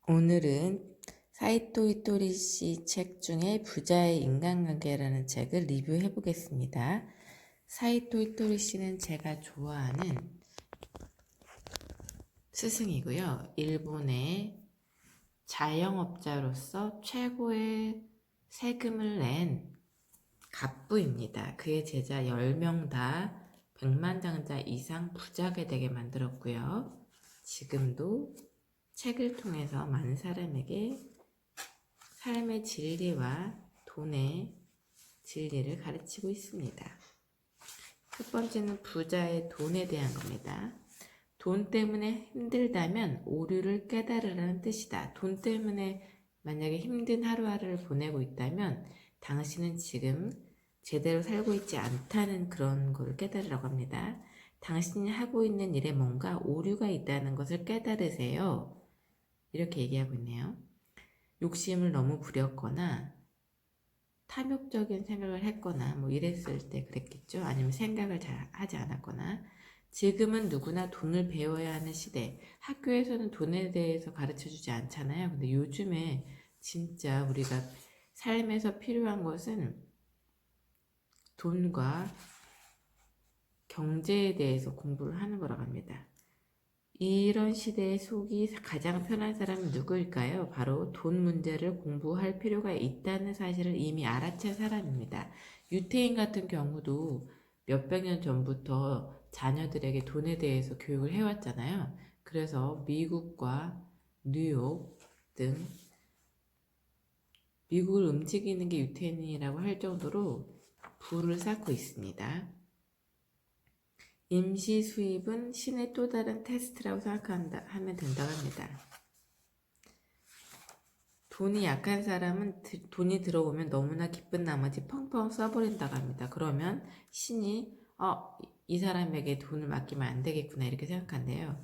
오늘은 사이토 이토리 씨 책 중에 부자의 인간관계라는 책을 리뷰해 보겠습니다. 사이토 이토리 씨는 제가 좋아하는 스승이고요. 일본의 자영업자로서 최고의 세금을 낸 갑부입니다. 그의 제자 10명 다 백만장자 이상 부자가 되게 만들었고요. 지금도 책을 통해서 많은 사람에게 삶의 진리와 돈의 진리를 가르치고 있습니다. 첫 번째는 부자의 돈에 대한 겁니다. 돈 때문에 힘들다면 오류를 깨달으라는 뜻이다. 돈 때문에 만약에 힘든 하루하루를 보내고 있다면 당신은 지금 제대로 살고 있지 않다는 그런 걸 깨달으라고 합니다. 당신이 하고 있는 일에 뭔가 오류가 있다는 것을 깨달으세요. 이렇게 얘기하고 있네요. 욕심을 너무 부렸거나 탐욕적인 생각을 했거나 뭐 이랬을 때 그랬겠죠. 아니면 생각을 잘 하지 않았거나. 지금은 누구나 돈을 배워야 하는 시대. 학교에서는 돈에 대해서 가르쳐주지 않잖아요. 근데 요즘에 진짜 우리가 삶에서 필요한 것은 돈과 경제에 대해서 공부를 하는 거라고 합니다. 이런 시대에 속이 가장 편한 사람은 누구일까요? 바로 돈 문제를 공부할 필요가 있다는 사실을 이미 알아챈 사람입니다. 유태인 같은 경우도 몇백 년 전부터 자녀들에게 돈에 대해서 교육을 해왔잖아요. 그래서 미국과 뉴욕 등 미국을 움직이는 게 유태인이라고 할 정도로 부를 쌓고 있습니다. 임시 수입은 신의 또 다른 테스트라고 생각하면 된다고 합니다. 돈이 약한 사람은 돈이 들어오면 너무나 기쁜 나머지 펑펑 써버린다고 합니다. 그러면 신이 이 사람에게 돈을 맡기면 안 되겠구나 이렇게 생각한대요.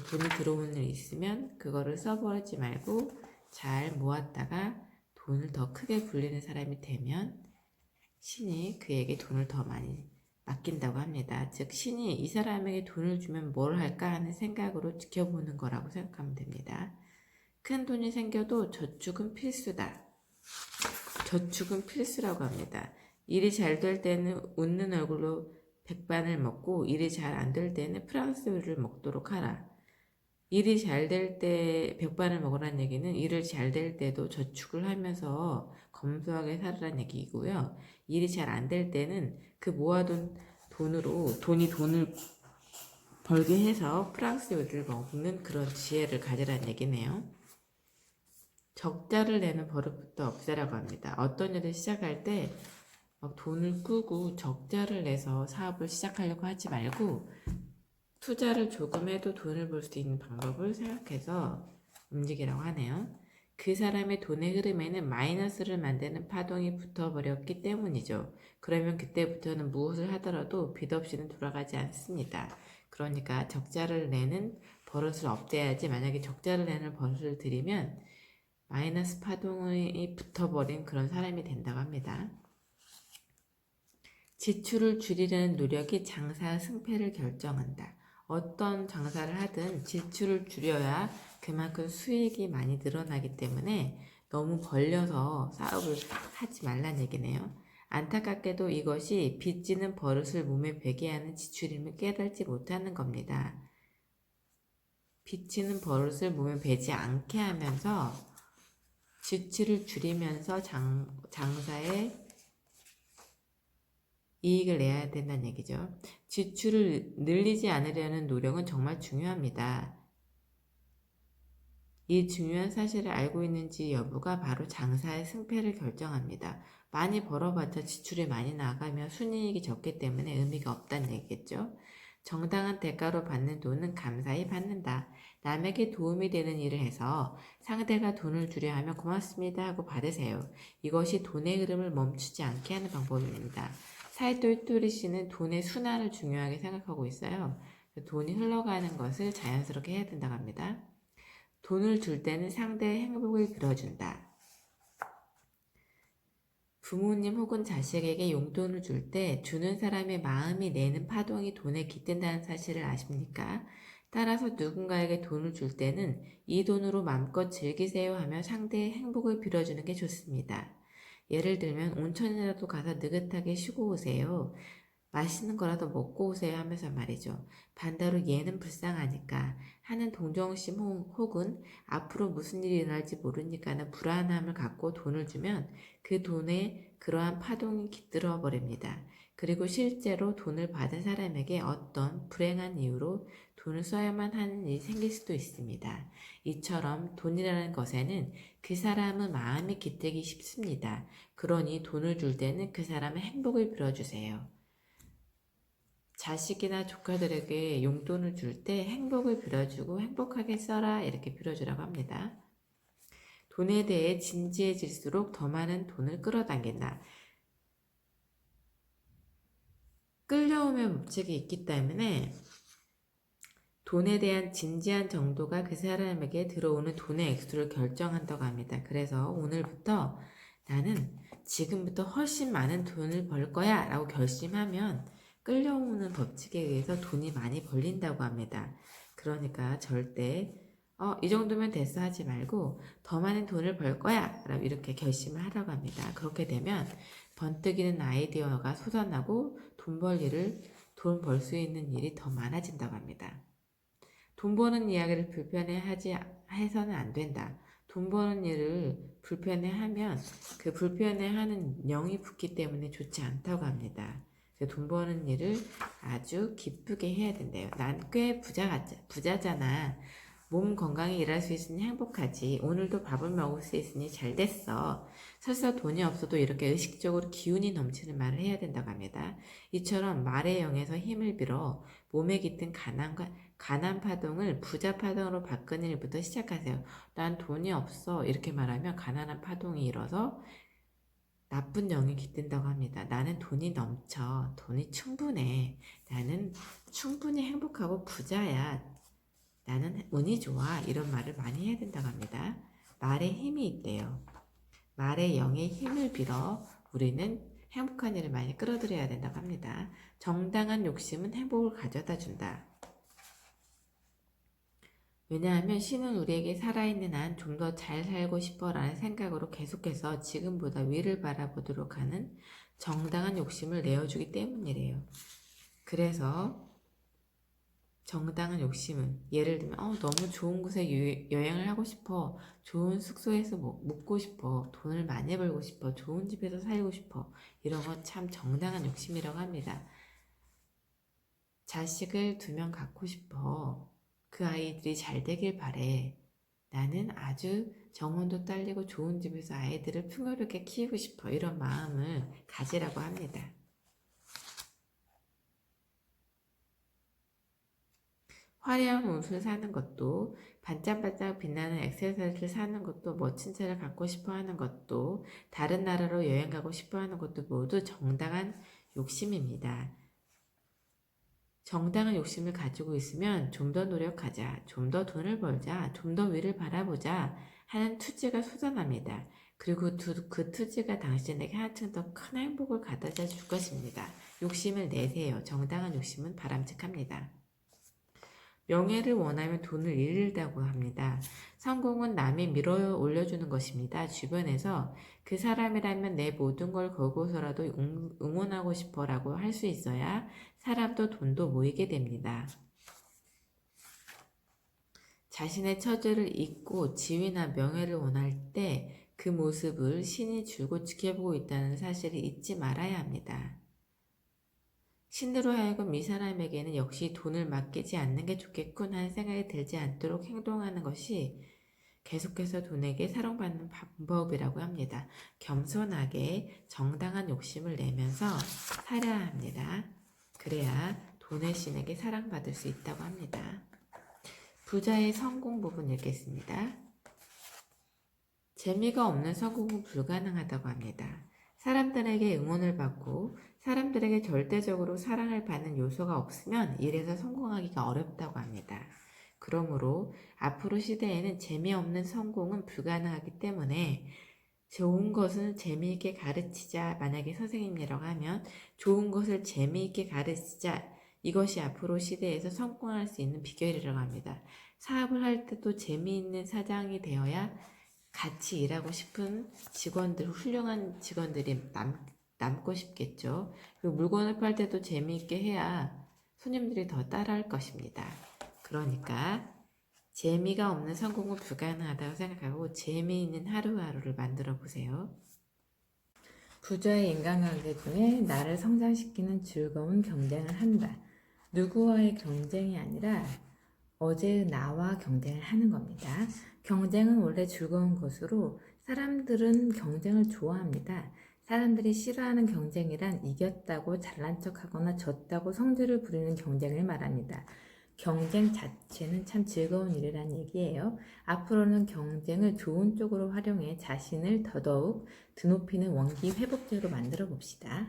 돈이 들어오는 일 있으면 그거를 써버리지 말고 잘 모았다가 돈을 더 크게 굴리는 사람이 되면 신이 그에게 돈을 더 많이 맡긴다고 합니다. 즉 신이 이 사람에게 돈을 주면 뭘 할까 하는 생각으로 지켜보는 거라고 생각하면 됩니다. 큰 돈이 생겨도 저축은 필수다. 저축은 필수라고 합니다. 일이 잘 될 때는 웃는 얼굴로 백반을 먹고 일이 잘 안 될 때는 프랑스 요리를 먹도록 하라. 일이 잘 될 때 백반을 먹으라는 얘기는 일을 잘 될 때도 저축을 하면서 검소하게 살으라는 얘기이고요. 일이 잘 안 될 때는 그 모아둔 돈을 벌게 해서 프랑스 요리를 먹는 그런 지혜를 가지라는 얘기네요. 적자를 내는 버릇부터 없애라고 합니다. 어떤 일을 시작할 때 돈을 꾸고 적자를 내서 사업을 시작하려고 하지 말고 투자를 조금 해도 돈을 벌 수 있는 방법을 생각해서 움직이라고 하네요. 그 사람의 돈의 흐름에는 마이너스를 만드는 파동이 붙어버렸기 때문이죠. 그러면 그때부터는 무엇을 하더라도 빚 없이는 돌아가지 않습니다. 그러니까 적자를 내는 버릇을 없애야지. 만약에 적자를 내는 버릇을 들이면 마이너스 파동이 붙어버린 그런 사람이 된다고 합니다. 지출을 줄이려는 노력이 장사 승패를 결정한다. 어떤 장사를 하든 지출을 줄여야 그만큼 수익이 많이 늘어나기 때문에 너무 벌려서 사업을 하지 말란 얘기네요. 안타깝게도 이것이 빚지는 버릇을 몸에 배게 하는 지출임을 깨닫지 못하는 겁니다. 빚지는 버릇을 몸에 배지 않게 하면서 지출을 줄이면서 장사에 이익을 내야 된다는 얘기죠. 지출을 늘리지 않으려는 노력은 정말 중요합니다. 이 중요한 사실을 알고 있는지 여부가 바로 장사의 승패를 결정합니다. 많이 벌어봤자 지출이 많이 나가면 순이익이 적기 때문에 의미가 없다는 얘기겠죠. 정당한 대가로 받는 돈은 감사히 받는다. 남에게 도움이 되는 일을 해서 상대가 돈을 주려 하면 고맙습니다 하고 받으세요. 이것이 돈의 흐름을 멈추지 않게 하는 방법입니다. 사이토 이토리 씨는 돈의 순환을 중요하게 생각하고 있어요. 돈이 흘러가는 것을 자연스럽게 해야 된다고 합니다. 돈을 줄 때는 상대의 행복을 빌어준다. 부모님 혹은 자식에게 용돈을 줄 때 주는 사람의 마음이 내는 파동이 돈에 깃든다는 사실을 아십니까? 따라서 누군가에게 돈을 줄 때는 이 돈으로 마음껏 즐기세요 하며 상대의 행복을 빌어주는 게 좋습니다. 예를 들면 온천이라도 가서 느긋하게 쉬고 오세요. 맛있는 거라도 먹고 오세요 하면서 말이죠. 반대로 얘는 불쌍하니까 하는 동정심 혹은 앞으로 무슨 일이 일어날지 모르니까는 불안함을 갖고 돈을 주면 그 돈에 그러한 파동이 깃들어 버립니다. 그리고 실제로 돈을 받은 사람에게 어떤 불행한 이유로 돈을 써야만 하는 일이 생길 수도 있습니다. 이처럼 돈이라는 것에는 그 사람의 마음이 깃들기 쉽습니다. 그러니 돈을 줄 때는 그 사람의 행복을 빌어주세요. 자식이나 조카들에게 용돈을 줄 때 행복을 빌어주고 행복하게 써라 이렇게 빌어주라고 합니다. 돈에 대해 진지해질수록 더 많은 돈을 끌어당긴다. 끌려오의 법칙이 있기 때문에 돈에 대한 진지한 정도가 그 사람에게 들어오는 돈의 액수를 결정한다고 합니다. 그래서 오늘부터 나는 지금부터 훨씬 많은 돈을 벌 거야 라고 결심하면 끌려오는 법칙에 의해서 돈이 많이 벌린다고 합니다. 그러니까 절대 이 정도면 됐어 하지 말고 더 많은 돈을 벌 거야 라고 이렇게 결심을 하라고 합니다. 그렇게 되면 번뜩이는 아이디어가 솟아나고 돈 벌 수 있는 일이 더 많아진다고 합니다. 돈 버는 이야기를 해서는 안 된다. 돈 버는 일을 불편해하면 그 불편해하는 영이 붙기 때문에 좋지 않다고 합니다. 돈 버는 일을 아주 기쁘게 해야 된대요. 난 꽤 부자잖아. 몸 건강히 일할 수 있으니 행복하지. 오늘도 밥을 먹을 수 있으니 잘 됐어. 설사 돈이 없어도 이렇게 의식적으로 기운이 넘치는 말을 해야 된다고 합니다. 이처럼 말의 영에서 힘을 빌어 몸에 깃든 가난 파동을 부자 파동으로 바꾸는 일부터 시작하세요. 난 돈이 없어. 이렇게 말하면 가난한 파동이 일어서 나쁜 영이 깃든다고 합니다. 나는 돈이 넘쳐. 돈이 충분해. 나는 충분히 행복하고 부자야. 나는 운이 좋아. 이런 말을 많이 해야 된다고 합니다. 말에 힘이 있대요. 말의 영의 힘을 빌어 우리는 행복한 일을 많이 끌어들여야 된다고 합니다. 정당한 욕심은 행복을 가져다 준다. 왜냐하면 신은 우리에게 살아있는 한 좀 더 잘 살고 싶어 라는 생각으로 계속해서 지금보다 위를 바라보도록 하는 정당한 욕심을 내어주기 때문이래요. 그래서 정당한 욕심은 예를 들면 너무 좋은 곳에 여행을 하고 싶어, 좋은 숙소에서 묵고 싶어, 돈을 많이 벌고 싶어, 좋은 집에서 살고 싶어, 이런 건 참 정당한 욕심이라고 합니다. 자식을 2명 갖고 싶어. 그 아이들이 잘 되길 바래. 나는 아주 정원도 딸리고 좋은 집에서 아이들을 풍요롭게 키우고 싶어. 이런 마음을 가지라고 합니다. 화려한 옷을 사는 것도, 반짝반짝 빛나는 액세서리를 사는 것도, 멋진 차를 갖고 싶어 하는 것도, 다른 나라로 여행 가고 싶어 하는 것도 모두 정당한 욕심입니다. 정당한 욕심을 가지고 있으면 좀 더 노력하자, 좀 더 돈을 벌자, 좀 더 위를 바라보자 하는 투지가 솟아납니다. 그리고 그 투지가 당신에게 한층 더 큰 행복을 가져다 줄 것입니다. 욕심을 내세요. 정당한 욕심은 바람직합니다. 명예를 원하면 돈을 잃는다고 합니다. 성공은 남이 밀어 올려주는 것입니다. 주변에서 그 사람이라면 내 모든 걸 걸고서라도 응원하고 싶어 라고 할 수 있어야 사람도 돈도 모이게 됩니다. 자신의 처지를 잊고 지위나 명예를 원할 때 그 모습을 신이 줄곧 지켜보고 있다는 사실을 잊지 말아야 합니다. 신으로 하여금 이 사람에게는 역시 돈을 맡기지 않는 게 좋겠군 하는 생각이 들지 않도록 행동하는 것이 계속해서 돈에게 사랑받는 방법이라고 합니다. 겸손하게 정당한 욕심을 내면서 살아야 합니다. 그래야 돈의 신에게 사랑받을 수 있다고 합니다. 부자의 성공 부분 읽겠습니다. 재미가 없는 성공은 불가능하다고 합니다. 사람들에게 응원을 받고 사람들에게 절대적으로 사랑을 받는 요소가 없으면 일에서 성공하기가 어렵다고 합니다. 그러므로 앞으로 시대에는 재미없는 성공은 불가능하기 때문에 좋은 것은 재미있게 가르치자. 만약에 선생님이라고 하면 좋은 것을 재미있게 가르치자. 이것이 앞으로 시대에서 성공할 수 있는 비결이라고 합니다. 사업을 할 때도 재미있는 사장이 되어야 같이 일하고 싶은 직원들, 훌륭한 직원들이 남고 싶겠죠. 그리고 물건을 팔 때도 재미있게 해야 손님들이 더 따라할 것입니다. 그러니까 재미가 없는 성공은 불가능하다고 생각하고 재미있는 하루하루를 만들어 보세요. 부자의 인간관계 중에 나를 성장시키는 즐거운 경쟁을 한다. 누구와의 경쟁이 아니라 어제의 나와 경쟁을 하는 겁니다. 경쟁은 원래 즐거운 것으로 사람들은 경쟁을 좋아합니다. 사람들이 싫어하는 경쟁이란 이겼다고 잘난 척하거나 졌다고 성질을 부리는 경쟁을 말합니다. 경쟁 자체는 참 즐거운 일이란 얘기예요. 앞으로는 경쟁을 좋은 쪽으로 활용해 자신을 더더욱 드높이는 원기 회복제로 만들어 봅시다.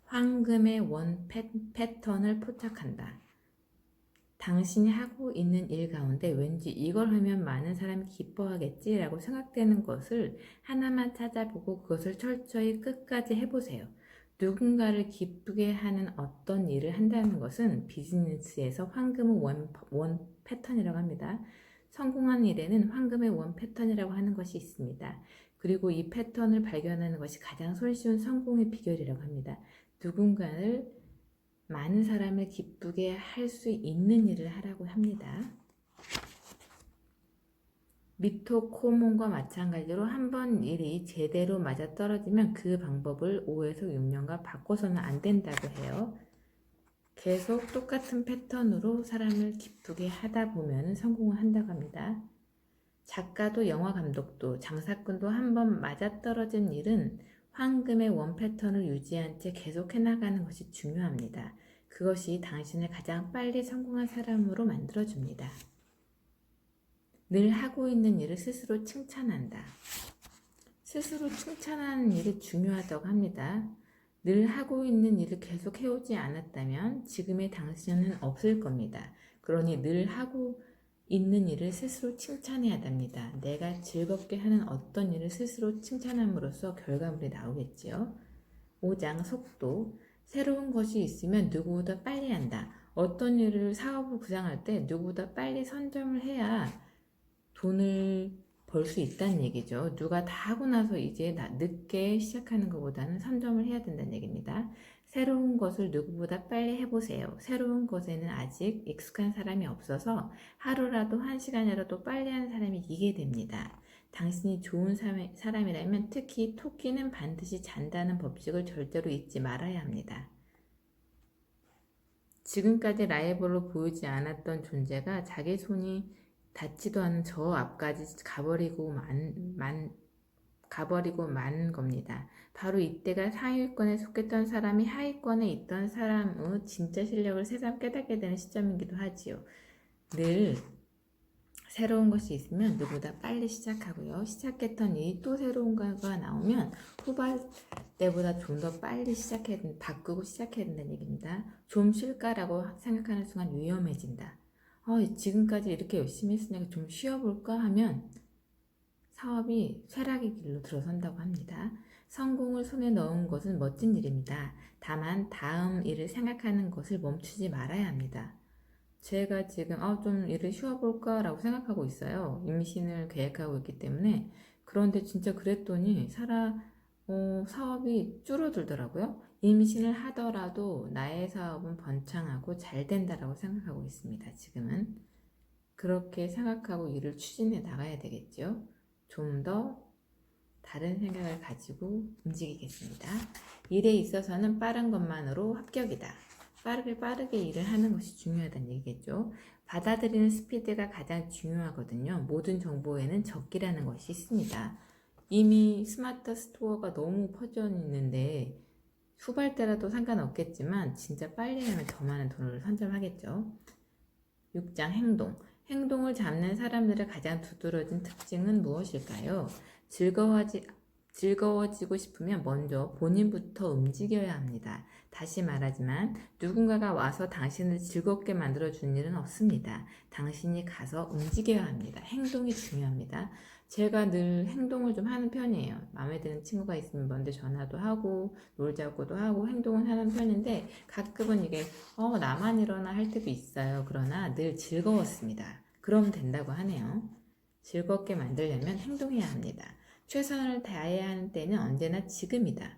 황금의 원 패턴을 포착한다. 당신이 하고 있는 일 가운데 왠지 이걸 하면 많은 사람이 기뻐하겠지라고 생각되는 것을 하나만 찾아보고 그것을 철저히 끝까지 해보세요. 누군가를 기쁘게 하는 어떤 일을 한다는 것은 비즈니스에서 황금의 원 패턴이라고 합니다. 성공한 일에는 황금의 원 패턴이라고 하는 것이 있습니다. 그리고 이 패턴을 발견하는 것이 가장 손쉬운 성공의 비결이라고 합니다. 누군가를 많은 사람을 기쁘게 할 수 있는 일을 하라고 합니다. 미토코몬과 마찬가지로 한 번 일이 제대로 맞아떨어지면 그 방법을 5에서 6년간 바꿔서는 안 된다고 해요. 계속 똑같은 패턴으로 사람을 기쁘게 하다 보면 성공을 한다고 합니다. 작가도 영화 감독도 장사꾼도 한 번 맞아떨어진 일은 황금의 원 패턴을 유지한 채 계속 해나가는 것이 중요합니다. 그것이 당신을 가장 빨리 성공한 사람으로 만들어줍니다. 늘 하고 있는 일을 스스로 칭찬한다. 스스로 칭찬하는 일이 중요하다고 합니다. 늘 하고 있는 일을 계속 해오지 않았다면 지금의 당신은 없을 겁니다. 그러니 늘 하고 있는 일을 스스로 칭찬해야 합니다. 내가 즐겁게 하는 어떤 일을 스스로 칭찬함으로써 결과물이 나오겠지요. 5장 속도. 새로운 것이 있으면 누구보다 빨리 한다. 어떤 일을 사업을 구상할 때 누구보다 빨리 선점을 해야 돈을 벌 수 있다는 얘기죠. 누가 다 하고 나서 이제 늦게 시작하는 것보다는 선점을 해야 된다는 얘기입니다. 새로운 것을 누구보다 빨리 해보세요. 새로운 것에는 아직 익숙한 사람이 없어서 하루라도 1시간이라도 빨리 하는 사람이 이기게 됩니다. 당신이 좋은 사람이라면 특히 토끼는 반드시 잔다는 법칙을 절대로 잊지 말아야 합니다. 지금까지 라이벌로 보이지 않았던 존재가 자기 손이 닿지도 않은 저 앞까지 가버리고 만 겁니다. 바로 이때가 상위권에 속했던 사람이 하위권에 있던 사람의 진짜 실력을 새삼 깨닫게 되는 시점이기도 하지요. 늘 새로운 것이 있으면 누구보다 빨리 시작하고요. 시작했던 일이 또 새로운 거가 나오면 후발 때보다 좀 더 빨리 바꾸고 시작해야 된다는 얘기입니다. 좀 쉴까라고 생각하는 순간 위험해진다. 지금까지 이렇게 열심히 했으니까 좀 쉬어볼까 하면 사업이 쇠락의 길로 들어선다고 합니다. 성공을 손에 넣은 것은 멋진 일입니다. 다만 다음 일을 생각하는 것을 멈추지 말아야 합니다. 제가 지금 좀 일을 쉬어볼까 라고 생각하고 있어요. 임신을 계획하고 있기 때문에. 그런데 진짜 그랬더니 사업이 줄어들더라고요. 임신을 하더라도 나의 사업은 번창하고 잘 된다라고 생각하고 있습니다. 지금은 그렇게 생각하고 일을 추진해 나가야 되겠죠. 좀 더 다른 생각을 가지고 움직이겠습니다. 일에 있어서는 빠른 것만으로 합격이다. 빠르게 일을 하는 것이 중요하다는 얘기겠죠. 받아들이는 스피드가 가장 중요하거든요. 모든 정보에는 적기라는 것이 있습니다. 이미 스마트 스토어가 너무 퍼져 있는데 후발 때라도 상관없겠지만 진짜 빨리 하면 더 많은 돈을 선점하겠죠. 6장 행동. 행동을 잡는 사람들의 가장 두드러진 특징은 무엇일까요? 즐거워지고 싶으면 먼저 본인부터 움직여야 합니다. 다시 말하지만 누군가가 와서 당신을 즐겁게 만들어주는 일은 없습니다. 당신이 가서 움직여야 합니다. 행동이 중요합니다. 제가 늘 행동을 좀 하는 편이에요. 마음에 드는 친구가 있으면 먼저 전화도 하고 놀자고도 하고 행동을 하는 편인데 가끔은 이게 나만 이러나 할 때도 있어요. 그러나 늘 즐거웠습니다. 그럼 된다고 하네요. 즐겁게 만들려면 행동해야 합니다. 최선을 다해야 하는 때는 언제나 지금이다.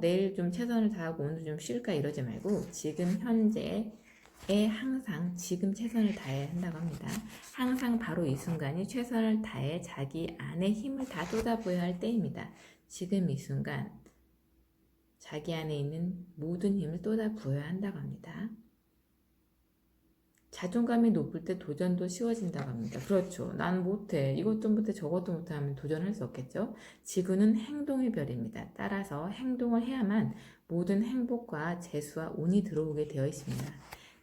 내일 좀 최선을 다하고 오늘 좀 쉴까 이러지 말고 지금 현재에 항상 지금 최선을 다해야 한다고 합니다. 항상 바로 이 순간이 최선을 다해 자기 안에 힘을 다 쏟아부어야 할 때입니다. 지금 이 순간 자기 안에 있는 모든 힘을 쏟아부어야 한다고 합니다. 자존감이 높을 때 도전도 쉬워진다고 합니다. 그렇죠. 난 못해. 이것도 못해 저것도 못해 하면 도전할 수 없겠죠. 지구는 행동의 별입니다. 따라서 행동을 해야만 모든 행복과 재수와 운이 들어오게 되어 있습니다.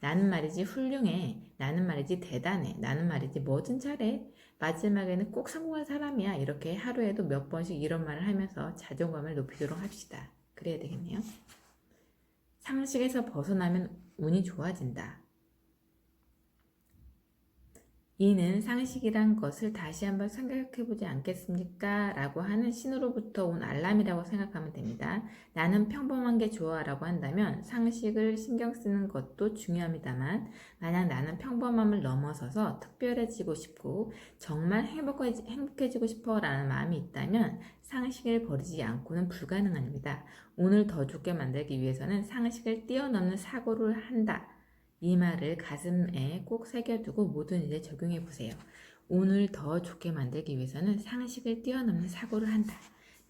나는 말이지 훌륭해. 나는 말이지 대단해. 나는 말이지 뭐든 잘해. 마지막에는 꼭 성공한 사람이야. 이렇게 하루에도 몇 번씩 이런 말을 하면서 자존감을 높이도록 합시다. 그래야 되겠네요. 상식에서 벗어나면 운이 좋아진다. 이는 상식이란 것을 다시 한번 생각해보지 않겠습니까? 라고 하는 신으로부터 온 알람이라고 생각하면 됩니다. 나는 평범한 게 좋아 라고 한다면 상식을 신경 쓰는 것도 중요합니다만 만약 나는 평범함을 넘어서서 특별해지고 싶고 정말 행복해지고 싶어 라는 마음이 있다면 상식을 버리지 않고는 불가능합니다. 오늘 더 좋게 만들기 위해서는 상식을 뛰어넘는 사고를 한다. 이 말을 가슴에 꼭 새겨두고 모든 일에 적용해 보세요. 오늘 더 좋게 만들기 위해서는 상식을 뛰어넘는 사고를 한다.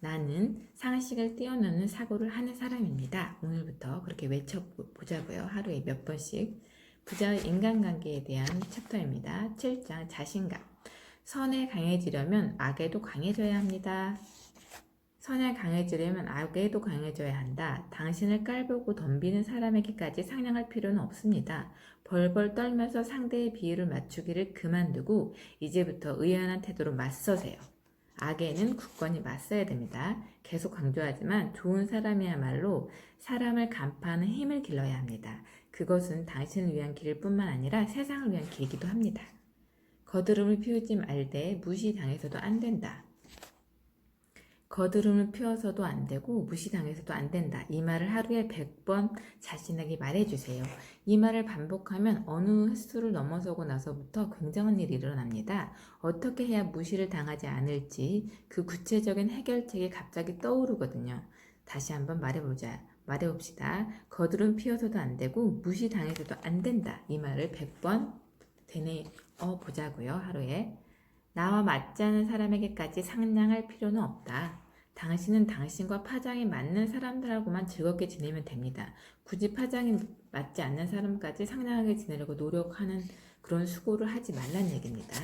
나는 상식을 뛰어넘는 사고를 하는 사람입니다. 오늘부터 그렇게 외쳐보자고요. 하루에 몇 번씩. 부자의 인간관계에 대한 챕터입니다. 7장 자신감. 선에 강해지려면 악에도 강해져야 합니다. 선에 강해지려면 악에도 강해져야 한다. 당신을 깔보고 덤비는 사람에게까지 상냥할 필요는 없습니다. 벌벌 떨면서 상대의 비율을 맞추기를 그만두고 이제부터 의연한 태도로 맞서세요. 악에는 굳건히 맞서야 됩니다. 계속 강조하지만 좋은 사람이야말로 사람을 간파하는 힘을 길러야 합니다. 그것은 당신을 위한 길일 뿐만 아니라 세상을 위한 길이기도 합니다. 거드름을 피우지 말되 무시당해서도 안 된다. 거드름을 피워서도 안 되고 무시당해서도 안 된다. 이 말을 하루에 100번 자신에게 말해주세요. 이 말을 반복하면 어느 횟수를 넘어서고 나서부터 굉장한 일이 일어납니다. 어떻게 해야 무시를 당하지 않을지 그 구체적인 해결책이 갑자기 떠오르거든요. 다시 한번 말해봅시다. 거드름 피워서도 안 되고 무시당해서도 안 된다. 이 말을 100번 되뇌어 보자고요. 하루에. 나와 맞지 않은 사람에게까지 상냥할 필요는 없다. 당신은 당신과 파장이 맞는 사람들하고만 즐겁게 지내면 됩니다. 굳이 파장이 맞지 않는 사람까지 상냥하게 지내려고 노력하는 그런 수고를 하지 말란 얘기입니다.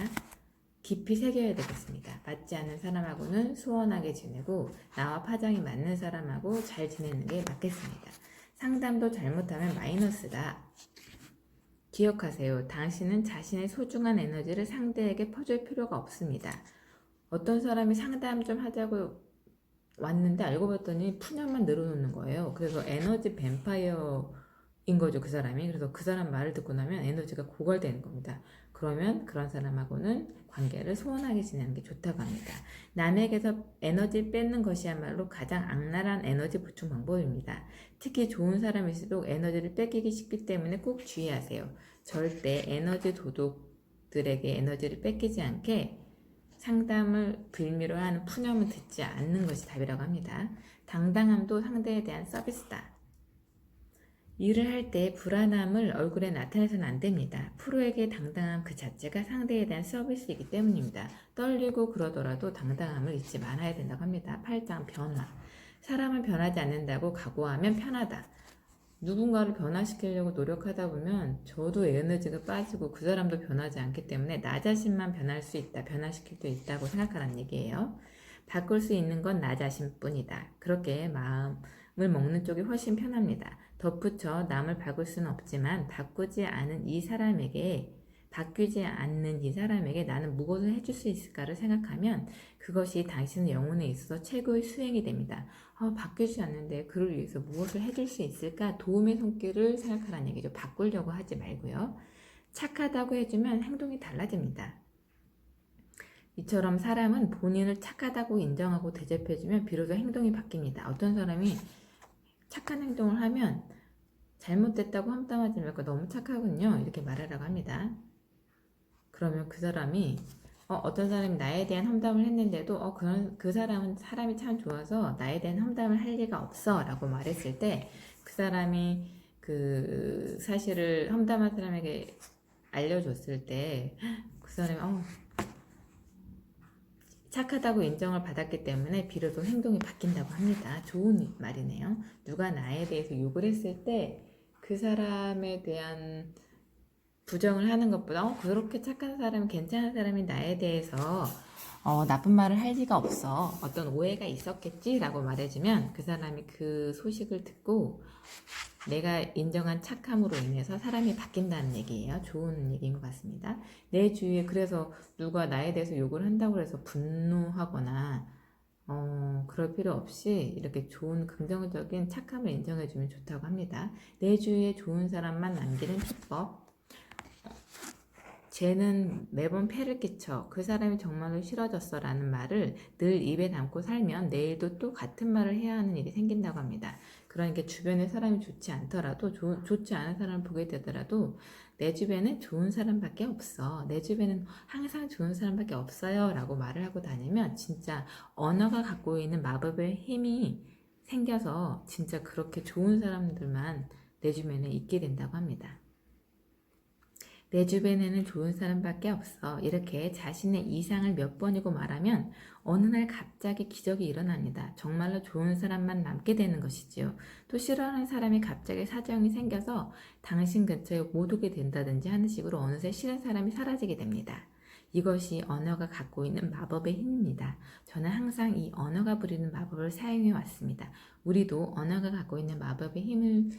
깊이 새겨야 되겠습니다. 맞지 않는 사람하고는 소원하게 지내고 나와 파장이 맞는 사람하고 잘 지내는 게 맞겠습니다. 상담도 잘못하면 마이너스다. 기억하세요. 당신은 자신의 소중한 에너지를 상대에게 퍼줄 필요가 없습니다. 어떤 사람이 상담 좀 하자고 왔는데 알고 봤더니 푸념만 늘어놓는 거예요. 그래서 에너지 뱀파이어인 거죠, 그 사람이. 그래서 그 사람 말을 듣고 나면 에너지가 고갈되는 겁니다. 그러면 그런 사람하고는 관계를 소원하게 지내는 게 좋다고 합니다. 남에게서 에너지 뺏는 것이야말로 가장 악랄한 에너지 보충 방법입니다. 특히 좋은 사람일수록 에너지를 뺏기기 쉽기 때문에 꼭 주의하세요. 절대 에너지 도둑들에게 에너지를 뺏기지 않게 상담을 빌미로 하는 푸념을 듣지 않는 것이 답이라고 합니다. 당당함도 상대에 대한 서비스다. 일을 할 때 불안함을 얼굴에 나타내서는 안 됩니다. 프로에게 당당함 그 자체가 상대에 대한 서비스이기 때문입니다. 떨리고 그러더라도 당당함을 잊지 말아야 된다고 합니다. 8장 변화. 사람은 변하지 않는다고 각오하면 편하다. 누군가를 변화시키려고 노력하다 보면 저도 에너지가 빠지고 그 사람도 변하지 않기 때문에 나 자신만 변할 수 있다, 변화시킬 수 있다고 생각하라는 얘기예요. 바꿀 수 있는 건 나 자신뿐이다. 그렇게 마음을 먹는 쪽이 훨씬 편합니다. 덧붙여 남을 바꿀 수는 없지만 바꾸지 않은 이 사람에게 바뀌지 않는 이 사람에게 나는 무엇을 해줄 수 있을까를 생각하면 그것이 당신의 영혼에 있어서 최고의 수행이 됩니다. 바뀌지 않는데 그를 위해서 무엇을 해줄 수 있을까? 도움의 손길을 생각하라는 얘기죠. 바꾸려고 하지 말고요. 착하다고 해주면 행동이 달라집니다. 이처럼 사람은 본인을 착하다고 인정하고 대접해주면 비로소 행동이 바뀝니다. 어떤 사람이 착한 행동을 하면 잘못됐다고 험담하지 말고 너무 착하군요. 이렇게 말하라고 합니다. 그러면 그 사람이 어떤 사람이 나에 대한 험담을 했는데도 그 사람은 사람이 참 좋아서 나에 대한 험담을 할 리가 없어 라고 말했을 때 그 사람이 그 사실을 험담한 사람에게 알려줬을 때 그 사람이 착하다고 인정을 받았기 때문에 비로소 행동이 바뀐다고 합니다. 좋은 말이네요. 누가 나에 대해서 욕을 했을 때 그 사람에 대한 부정을 하는 것보다 그렇게 착한 사람, 괜찮은 사람이 나에 대해서 나쁜 말을 할 리가 없어. 어떤 오해가 있었겠지라고 말해주면 그 사람이 그 소식을 듣고 내가 인정한 착함으로 인해서 사람이 바뀐다는 얘기예요. 좋은 얘기인 것 같습니다. 내 주위에 그래서 누가 나에 대해서 욕을 한다고 해서 분노하거나 그럴 필요 없이 이렇게 좋은 긍정적인 착함을 인정해주면 좋다고 합니다. 내 주위에 좋은 사람만 남기는 비법. 쟤는 매번 폐를 끼쳐 그 사람이 정말로 싫어졌어 라는 말을 늘 입에 담고 살면 내일도 또 같은 말을 해야 하는 일이 생긴다고 합니다. 그러니까 주변에 사람이 좋지 않더라도 좋지 않은 사람을 보게 되더라도 내 주변엔 좋은 사람밖에 없어. 내 주변엔 항상 좋은 사람밖에 없어요 라고 말을 하고 다니면 진짜 언어가 갖고 있는 마법의 힘이 생겨서 진짜 그렇게 좋은 사람들만 내 주변에 있게 된다고 합니다. 내 주변에는 좋은 사람밖에 없어. 이렇게 자신의 이상을 몇 번이고 말하면 어느 날 갑자기 기적이 일어납니다. 정말로 좋은 사람만 남게 되는 것이지요. 또 싫어하는 사람이 갑자기 사정이 생겨서 당신 근처에 못 오게 된다든지 하는 식으로 어느새 싫은 사람이 사라지게 됩니다. 이것이 언어가 갖고 있는 마법의 힘입니다. 저는 항상 이 언어가 부리는 마법을 사용해 왔습니다. 우리도 언어가 갖고 있는 마법의 힘을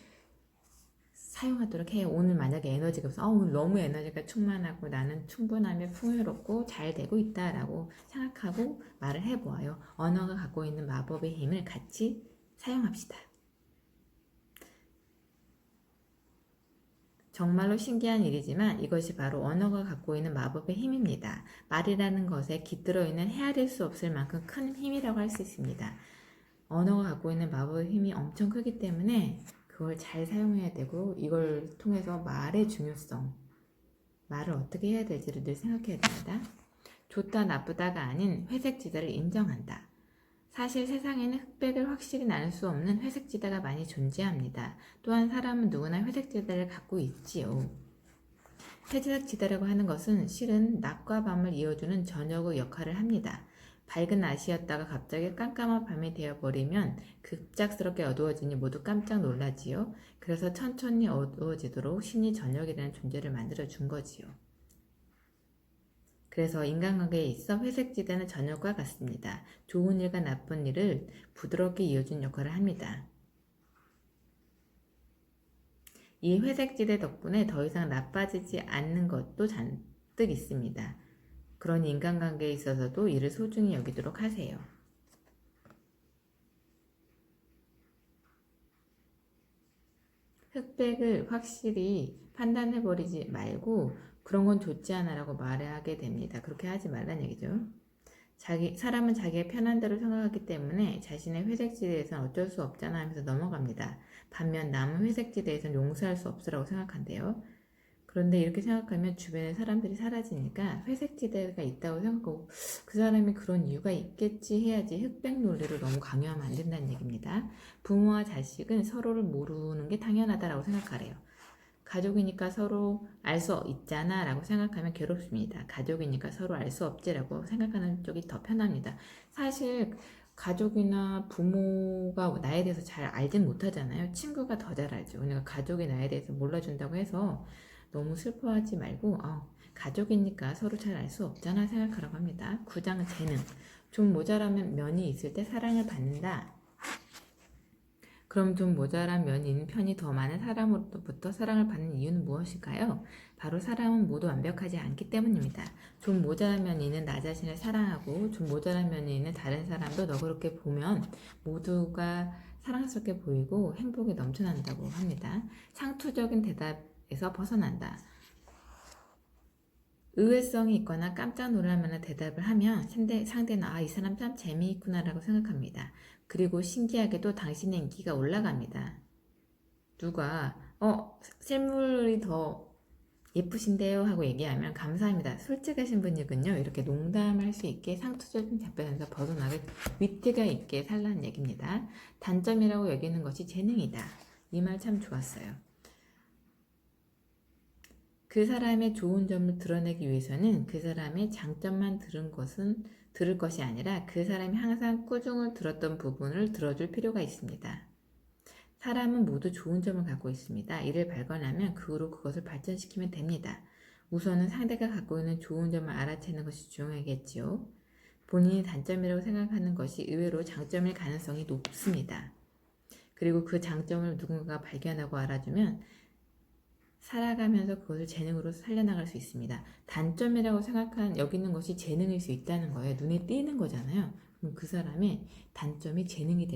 사용하도록 해요. 오늘 만약에 에너지가 없어 오늘 너무 에너지가 충만하고 나는 충분하며 풍요롭고 잘 되고 있다라고 생각하고 말을 해보아요. 언어가 갖고 있는 마법의 힘을 같이 사용합시다. 정말로 신기한 일이지만 이것이 바로 언어가 갖고 있는 마법의 힘입니다. 말이라는 것에 깃들어 있는 헤아릴 수 없을 만큼 큰 힘이라고 할 수 있습니다. 언어가 갖고 있는 마법의 힘이 엄청 크기 때문에 그걸 잘 사용해야 되고 이걸 통해서 말의 중요성, 말을 어떻게 해야 될지를 늘 생각해야 됩니다. 좋다 나쁘다가 아닌 회색지대를 인정한다. 사실 세상에는 흑백을 확실히 나눌 수 없는 회색지대가 많이 존재합니다. 또한 사람은 누구나 회색지대를 갖고 있지요. 회색지대라고 하는 것은 실은 낮과 밤을 이어주는 저녁의 역할을 합니다. 밝은 낮이었다가 갑자기 깜깜한 밤이 되어버리면 급작스럽게 어두워지니 모두 깜짝 놀라지요. 그래서 천천히 어두워지도록 신이 저녁이라는 존재를 만들어준 거지요. 그래서 인간관계에 있어 회색지대는 저녁과 같습니다. 좋은 일과 나쁜 일을 부드럽게 이어준 역할을 합니다. 이 회색지대 덕분에 더 이상 나빠지지 않는 것도 잔뜩 있습니다. 그러니 인간관계에 있어서도 이를 소중히 여기도록 하세요. 흑백을 확실히 판단해버리지 말고 그런 건 좋지 않아 라고 말하게 됩니다. 그렇게 하지 말란 얘기죠. 사람은 자기의 편한 대로 생각하기 때문에 자신의 회색지대에선 어쩔 수 없잖아 하면서 넘어갑니다. 반면 남은 회색지대에선 용서할 수 없으라고 생각한대요. 그런데 이렇게 생각하면 주변에 사람들이 사라지니까 회색지대가 있다고 생각하고 그 사람이 그런 이유가 있겠지 해야지 흑백 논리를 너무 강요하면 안 된다는 얘기입니다. 부모와 자식은 서로를 모르는 게 당연하다라고 생각하래요. 가족이니까 서로 알 수 있잖아 라고 생각하면 괴롭습니다. 가족이니까 서로 알 수 없지 라고 생각하는 쪽이 더 편합니다. 사실 가족이나 부모가 나에 대해서 잘 알진 못하잖아요. 친구가 더 잘 알죠. 그러니까 가족이 나에 대해서 몰라준다고 해서 너무 슬퍼하지 말고 가족이니까 서로 잘 알 수 없잖아 생각하라고 합니다. 9장 재능. 좀 모자라면 면이 있을 때 사랑을 받는다. 그럼 좀 모자란 면이 있는 편이 더 많은 사람으로부터 사랑을 받는 이유는 무엇일까요? 바로 사람은 모두 완벽하지 않기 때문입니다. 좀 모자란 면이 있는 나 자신을 사랑하고 좀 모자란 면이 있는 다른 사람도 너그럽게 보면 모두가 사랑스럽게 보이고 행복이 넘쳐난다고 합니다. 상투적인 대답에서 벗어난다. 의외성이 있거나 깜짝 놀랄 만한 대답을 하면 상대는 이 사람 참 재미있구나라고 생각합니다. 그리고 신기하게도 당신의 인기가 올라갑니다. 누가 실물이 더 예쁘신데요 하고 얘기하면 감사합니다. 솔직하신 분이군요. 이렇게 농담을 할 수 있게 상투적인 답변에서 벗어나게 위트가 있게 살라는 얘기입니다. 단점이라고 여기는 것이 재능이다. 이 말 참 좋았어요. 그 사람의 좋은 점을 드러내기 위해서는 그 사람의 장점만 들을 것이 아니라 그 사람이 항상 꾸중을 들었던 부분을 들어줄 필요가 있습니다. 사람은 모두 좋은 점을 갖고 있습니다. 이를 발견하면 그 후로 그것을 발전시키면 됩니다. 우선은 상대가 갖고 있는 좋은 점을 알아채는 것이 중요하겠지요. 본인이 단점이라고 생각하는 것이 의외로 장점일 가능성이 높습니다. 그리고 그 장점을 누군가가 발견하고 알아주면 살아가면서 그것을 재능으로 살려나갈 수 있습니다. 단점이라고 여기는 것이 재능일 수 있다는 거예요. 눈에 띄는 거잖아요. 그럼 그 사람의 단점이 재능이 될